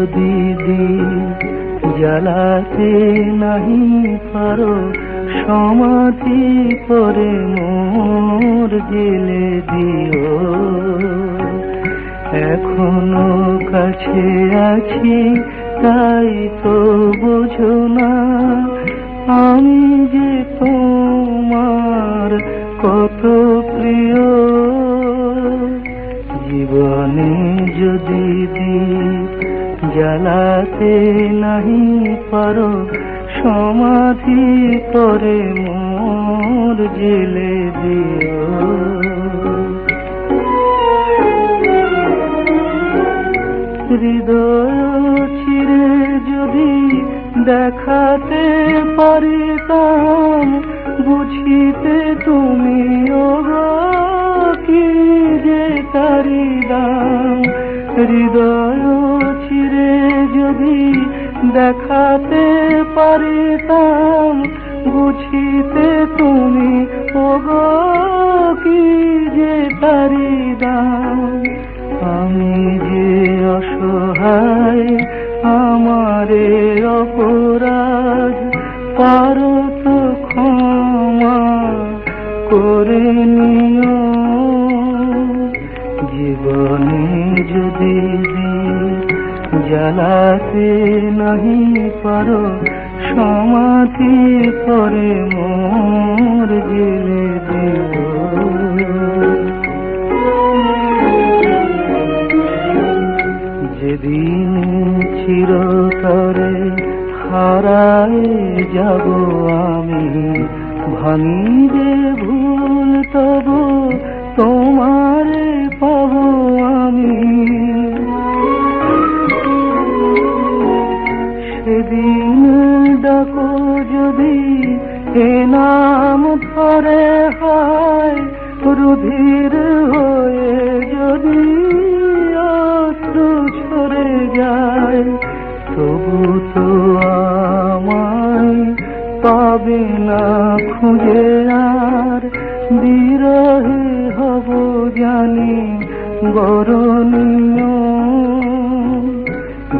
যদি দীপ জ্বালাতে নাহি পারো, সমাধি করে মোর জেলে দিও। এখনো কাছে আছি তাই তো বোঝো না, আমি যে তোমার কত প্রিয়। জীবনে যদি দীপ জ্বালাতে নাহি পারো, সমাধি করে মোর জেলে দিও। হৃদয় চিরে যদি দেখাতে পারিতাম, বুঝিতে তুমি ওগো কি যে তারি দাম। হৃদয় চিরে যদি দেখাতে পারিতাম, বুঝিতে তুমি ওগো কি যে তারি দাম। আমি যে অসহায়, আমারে অপরাধ পারো তো ক্ষমা করে নিও। জীবনে যদি দীপ জ্বালাতে নাহি পারো, সমাধি করে মোর জেলে দিও। যেদিন চিরতরে হারায় যাব আমি, ভাঙিবে ভুল তবু তোমারে পাবো আমি। সেদিন ডাকো যদি এ নাম ধরে হয়, রুধির হয়ে যদি অশ্রু ঝরে যায়, তবু তো আমায় পাবে না খুঁজে আর। বিরহে হব জানি বরণীয়।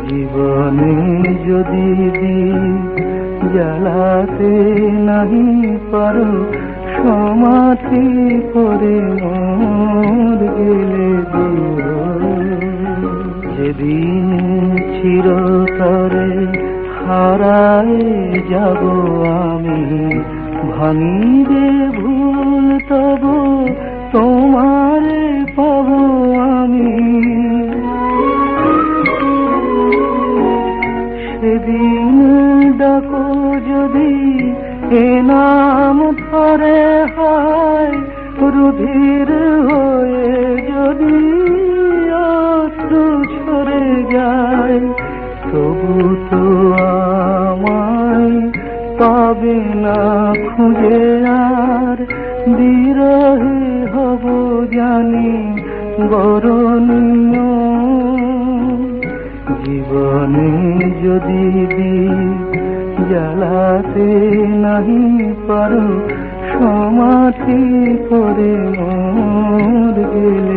জীবনে যদি দীপ জ্বালাতে নাহি পারো, সমাধি করে মোর জেলে দিও। যেদিন চিরতরে হারায় যাব আমি, ভাঙিবে ভুল তবু তোমারে পাবো আমি। সেদিন ডাকো যদি এ নাম ধরে হয়, রুধির হয়ে যদি অশ্রু ঝরে যায়, তবু তো আমায় পাবে না খুঁজে আর। বিরহে হব জানি বরণীয়। জীবনে যদি দীপ জ্বালাতে নাহি পারো, সমাধি করে মোর জেলে